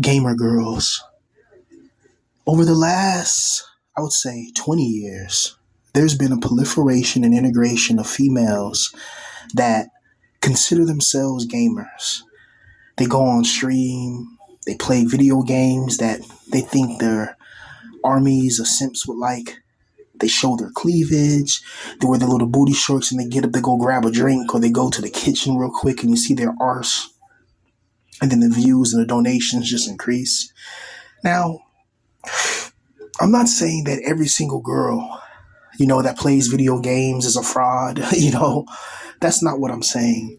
gamer girls. Over the last, I would say, 20 years, there's been a proliferation and integration of females that consider themselves gamers. They go on stream, they play video games that they think their armies of simps would like. They show their cleavage, they wear their little booty shorts and they get up to go grab a drink or they go to the kitchen real quick and you see their arse. And then the views and the donations just increase. Now, I'm not saying that every single girl, that plays video games is a fraud. That's not what I'm saying.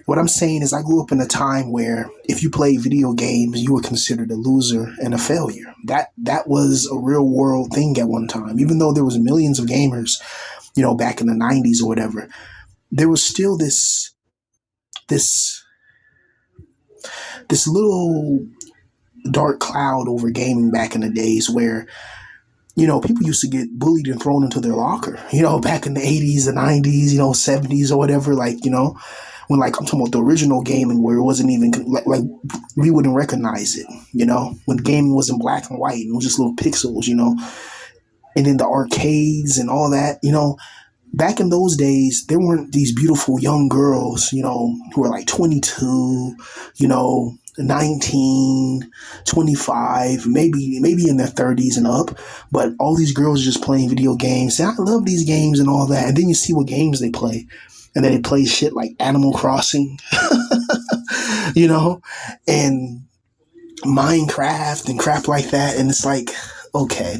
What I'm saying is I grew up in a time where if you played video games, you were considered a loser and a failure. That was a real world thing at one time. Even though there was millions of gamers, back in the 90s or whatever, there was still this this little dark cloud over gaming back in the days where people used to get bullied and thrown into their locker, back in the 80s, the 90s, 70s or whatever, when I'm talking about the original gaming where it wasn't even like we wouldn't recognize it, when gaming was in black and white and it was just little pixels, and then the arcades and all that, back in those days, there weren't these beautiful young girls, who were like 22, 19, 25, maybe in their 30s and up. But all these girls are just playing video games. Say, I love these games and all that. And then you see what games they play. And then they play shit like Animal Crossing, and Minecraft and crap like that. And it's like, okay,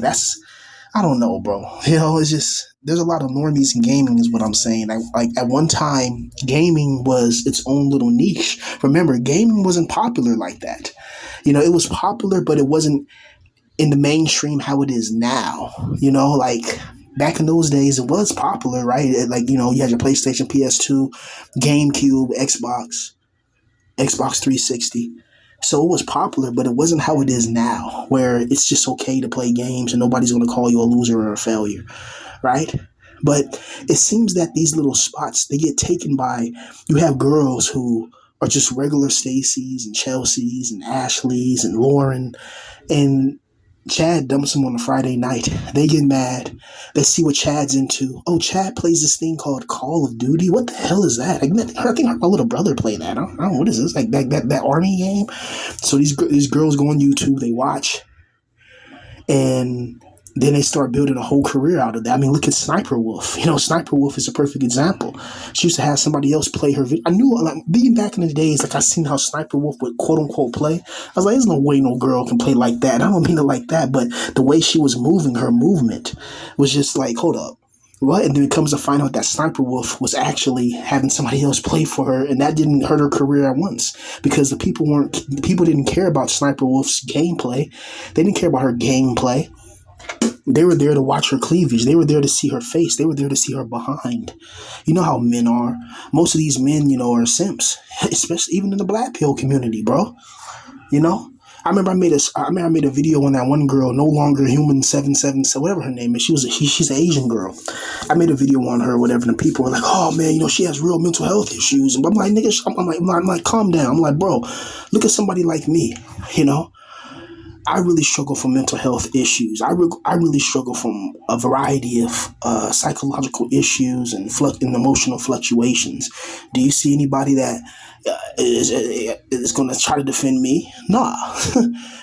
I don't know, bro. It's just there's a lot of normies in gaming, is what I'm saying. Like at one time, gaming was its own little niche. Remember, gaming wasn't popular like that. It was popular, but it wasn't in the mainstream how it is now. Like back in those days, it was popular, right? You had your PlayStation, PS2, GameCube, Xbox 360. So it was popular, but it wasn't how it is now, where it's just okay to play games and nobody's going to call you a loser or a failure, right? But it seems that these little spots, they get taken by, you have girls who are just regular Stacy's and Chelsea's and Ashley's and Lauren, and Chad dumps them on a Friday night. They get mad. They see what Chad's into. Oh, Chad plays this thing called Call of Duty. What the hell is that? I think my little brother played that. I don't know, what is this? Like that army game? So these girls go on YouTube, they watch, and then they start building a whole career out of that. I mean, look at Sniper Wolf. Sniper Wolf is a perfect example. She used to have somebody else play her video. I knew, being back in the days, I seen how Sniper Wolf would quote unquote play. I was like, there's no way no girl can play like that. And I don't mean it like that, but the way she was moving, her movement was just like, hold up. What? And then it comes to find out that Sniper Wolf was actually having somebody else play for her, and that didn't hurt her career at once because the people didn't care about Sniper Wolf's gameplay. They didn't care about her gameplay. They were there to watch her cleavage. They were there to see her face. They were there to see her behind. You know how men are. Most of these men, are simps, especially even in the black pill community, bro. I remember I made a video on that one girl, no longer human 777, whatever her name is. She's an Asian girl. I made a video on her, whatever, and people were like, "Oh man, she has real mental health issues." And I'm like, "Nigga, I'm like, calm down." I'm like, "Bro, look at somebody like me." I really struggle from mental health issues. I really struggle from a variety of psychological issues and emotional fluctuations. Do you see anybody that is going to try to defend me? Nah.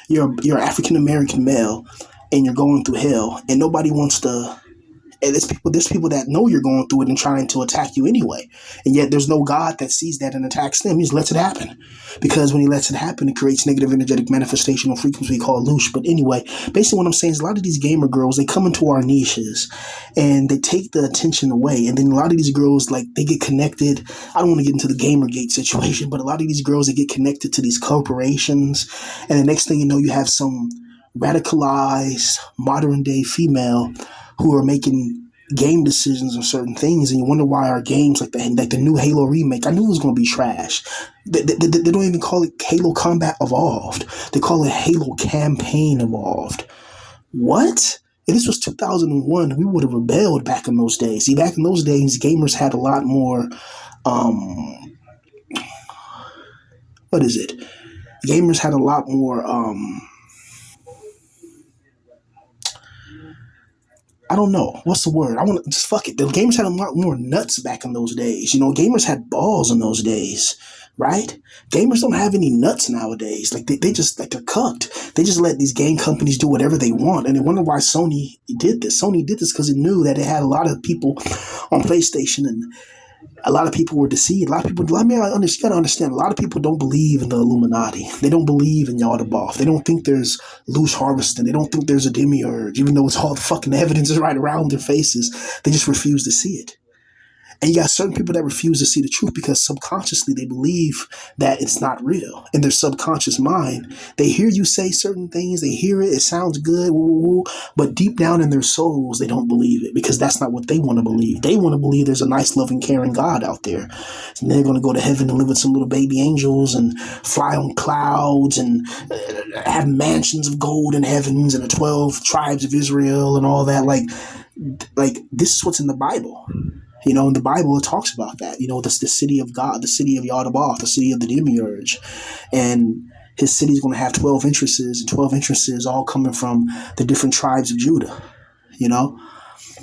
You're an African American male and you're going through hell, and nobody wants to. And there's people that know you're going through it and trying to attack you anyway. And yet there's no God that sees that and attacks them. He just lets it happen. Because when he lets it happen, it creates negative energetic manifestation or frequency we call loosh. But anyway, basically what I'm saying is a lot of these gamer girls, they come into our niches and they take the attention away. And then a lot of these girls, they get connected. I don't want to get into the Gamergate situation, but a lot of these girls, they get connected to these corporations. And the next thing you know, you have some radicalized modern day female who are making game decisions on certain things, and you wonder why our games like the new Halo remake, I knew it was going to be trash. They don't even call it Halo Combat Evolved. They call it Halo Campaign Evolved. What? If this was 2001, we would have rebelled back in those days. See, back in those days, gamers had a lot more, what is it? Gamers had a lot more. I don't know what's the word. I want to just fuck it. The gamers had a lot more nuts back in those days. You know, gamers had balls in those days, right? Gamers don't have any nuts nowadays. Like they just like they're cucked. They just let these game companies do whatever they want, and they wonder why Sony did this. Sony did this because it knew that it had a lot of people on PlayStation, and a lot of people were deceived. A lot of people, let me understand, you gotta understand, a lot of people don't believe in the Illuminati. They don't believe in Yaldabaoth. They don't think there's Luce Harveston. They don't think there's a demiurge, even though it's all the fucking evidence is right around their faces. They just refuse to see it. And you got certain people that refuse to see the truth because subconsciously they believe that it's not real. In their subconscious mind, they hear you say certain things, they hear it, it sounds good, woo, woo, woo, but deep down in their souls, they don't believe it because that's not what they want to believe. They want to believe there's a nice, loving, caring God out there. And they're going to go to heaven and live with some little baby angels and fly on clouds and have mansions of gold in heavens and the 12 tribes of Israel and all that. Like this is what's in the Bible. You know, in the Bible, it talks about that. You know, that's the city of God, the city of Yaldabaoth, the city of the demiurge. And his city is going to have 12 entrances, and 12 entrances all coming from the different tribes of Judah, you know,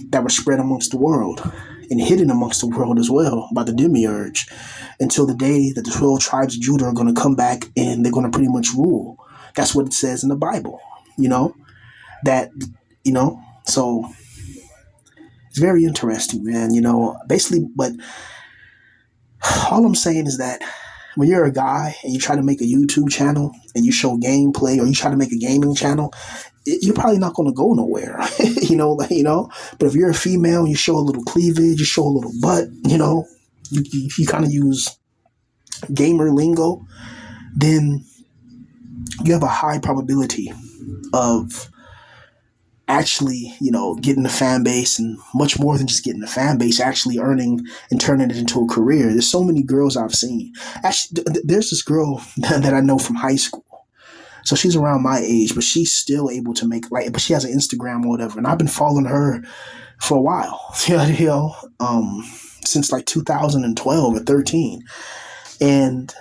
that were spread amongst the world and hidden amongst the world as well by the demiurge until the day that the 12 tribes of Judah are going to come back and they're going to pretty much rule. That's what it says in the Bible, you know, that, you know, so it's very interesting, man, you know, basically, but all I'm saying is that when you're a guy and you try to make a YouTube channel and you show gameplay or you try to make a gaming channel, you're probably not going to go nowhere, but if you're a female and you show a little cleavage, you show a little butt, you know, you kind of use gamer lingo, then you have a high probability of actually, you know, getting the fan base and much more than just getting the fan base, actually earning and turning it into a career. There's so many girls I've seen. Actually, there's this girl that I know from high school. So she's around my age, but she's still able to make but she has an Instagram or whatever. And I've been following her for a while, since like 2012 or 13. And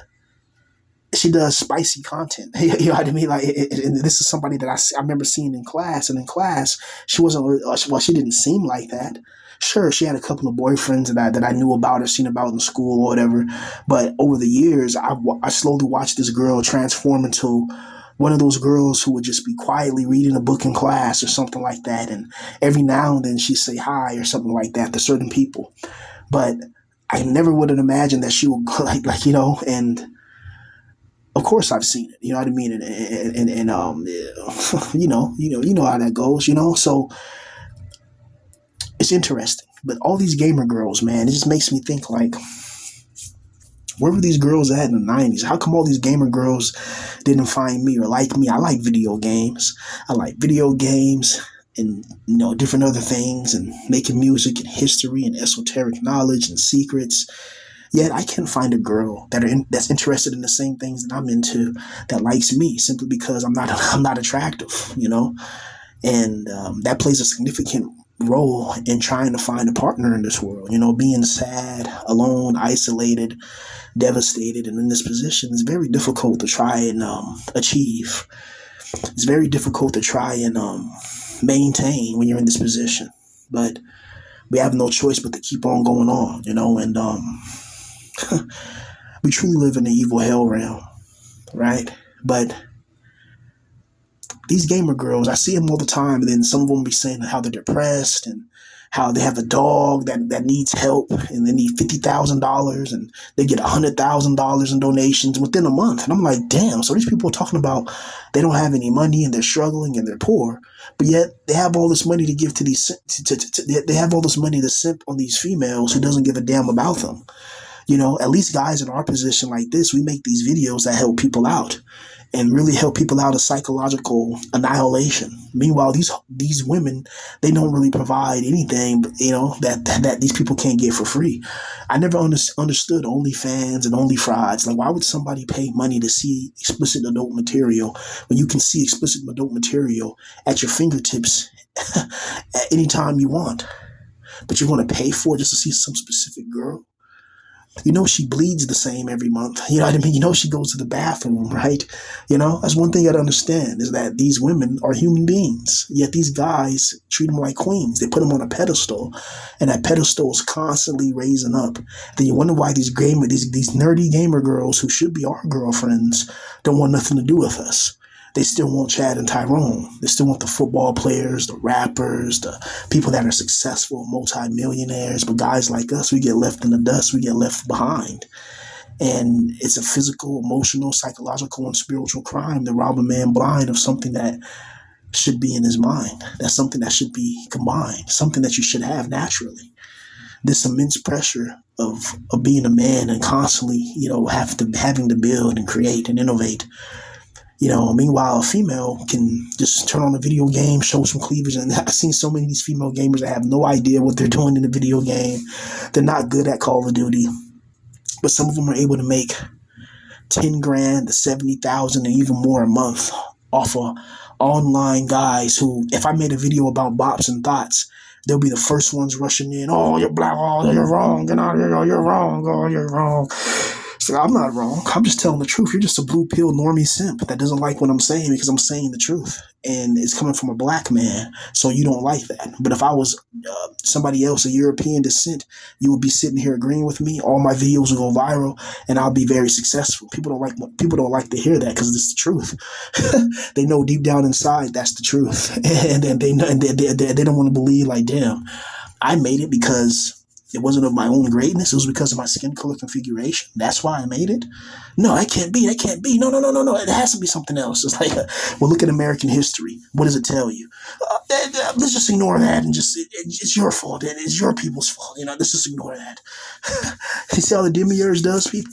she does spicy content. You know what I mean? And this is somebody that I remember seeing in class. And in class, she wasn't she didn't seem like that. Sure, she had a couple of boyfriends that I knew about or seen about in school or whatever. But over the years, I slowly watched this girl transform into one of those girls who would just be quietly reading a book in class or something like that. And every now and then she'd say hi or something like that to certain people. But I never would have imagined that she would and of course I've seen it, you know what I mean? And you know how that goes, you know? So it's interesting. But all these gamer girls, man, it just makes me think like, where were these girls at in the 90s? How come all these gamer girls didn't find me or like me? I like video games. I like video games and, you know, different other things and making music and history and esoteric knowledge and secrets. Yet I can't find a girl that's interested in the same things that I'm into that likes me simply because I'm not attractive, you know, and that plays a significant role in trying to find a partner in this world. You know, being sad, alone, isolated, devastated, and in this position is very difficult to try and achieve. It's very difficult to try and maintain when you're in this position, but we have no choice but to keep on going on, you know, and we truly live in an evil hell realm, right? But these gamer girls, I see them all the time, and then some of them be saying how they're depressed and how they have a dog that needs help and they need $50,000 and they get $100,000 in donations within a month. And I'm like, damn, so these people are talking about they don't have any money and they're struggling and they're poor, but yet they have all this money to give to these, they have all this money to simp on these females who doesn't give a damn about them. You know, at least guys in our position like this, we make these videos that help people out and really help people out of psychological annihilation. Meanwhile, these women, they don't really provide anything, you know, that these people can't get for free. I never understood OnlyFans and OnlyFries. Like, why would somebody pay money to see explicit adult material when you can see explicit adult material at your fingertips at any time you want? But you're going to pay for it just to see some specific girl? You know she bleeds the same every month. You know what I mean? You know she goes to the bathroom, right? You know, that's one thing you gotta understand is that these women are human beings. Yet these guys treat them like queens. They put them on a pedestal, and that pedestal is constantly raising up. Then you wonder why these nerdy gamer girls who should be our girlfriends don't want nothing to do with us. They still want Chad and Tyrone. They still want the football players, the rappers, the people that are successful, multimillionaires. But guys like us, we get left in the dust. We get left behind. And it's a physical, emotional, psychological, and spiritual crime to rob a man blind of something that should be in his mind. That's something that should be combined, something that you should have naturally. This immense pressure of being a man and constantly, having to build and create and innovate. Meanwhile, a female can just turn on a video game, show some cleavage. And I've seen so many of these female gamers that have no idea what they're doing in the video game. They're not good at Call of Duty, but some of them are able to make 10 grand to 70,000 and even more a month off of online guys who, if I made a video about bops and thoughts, they'll be the first ones rushing in. Oh, you're black. Oh, you're wrong. Get out of here. Oh, you're wrong. Oh, you're wrong. So I'm not wrong. I'm just telling the truth. You're just a blue pill normie simp that doesn't like what I'm saying because I'm saying the truth. And it's coming from a black man, so you don't like that. But if I was somebody else, a European descent, you would be sitting here agreeing with me. All my videos will go viral, and I'll be very successful. People don't like to hear that because it's the truth. They know deep down inside that's the truth, and they don't want to believe. Like, damn, I made it because it wasn't of my own greatness. It was because of my skin color configuration. That's why I made it. No, that can't be. That can't be. No, no, no, no, no. It has to be something else. It's like, well, look at American history. What does it tell you? Let's just ignore that and it's your fault. It's your people's fault. Let's just ignore that. You see how the demiurge does people?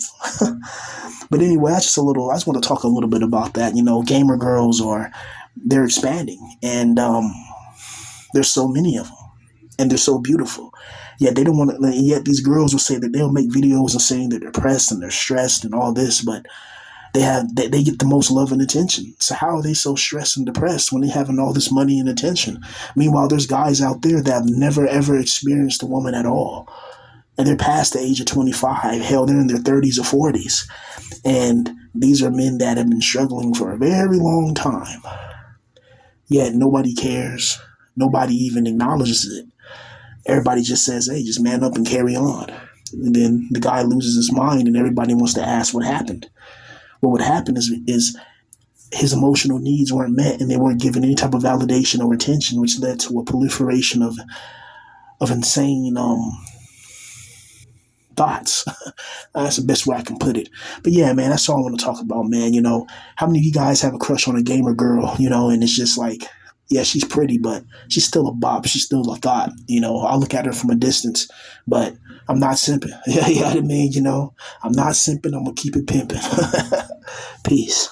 But anyway, I just want to talk a little bit about that. Gamer girls they're expanding, and there's so many of them, and they're so beautiful. Yet they don't want to. Yet these girls will say that they'll make videos and saying they're depressed and they're stressed and all this, but they get the most love and attention. So how are they so stressed and depressed when they having all this money and attention? Meanwhile, there's guys out there that have never ever experienced a woman at all, and they're past the age of 25. Hell, they're in their 30s or 40s, and these are men that have been struggling for a very long time. Yet nobody cares. Nobody even acknowledges it. Everybody just says, hey, just man up and carry on. And then the guy loses his mind and everybody wants to ask what happened. What would happen is his emotional needs weren't met and they weren't given any type of validation or attention, which led to a proliferation of insane thoughts. That's the best way I can put it. But yeah, man, that's all I want to talk about, man. How many of you guys have a crush on a gamer girl, and it's just like, yeah, she's pretty, but she's still a bop. She's still a thought. I'll look at her from a distance, but I'm not simping. You know what I mean? I'm not simping. I'm going to keep it pimping. Peace.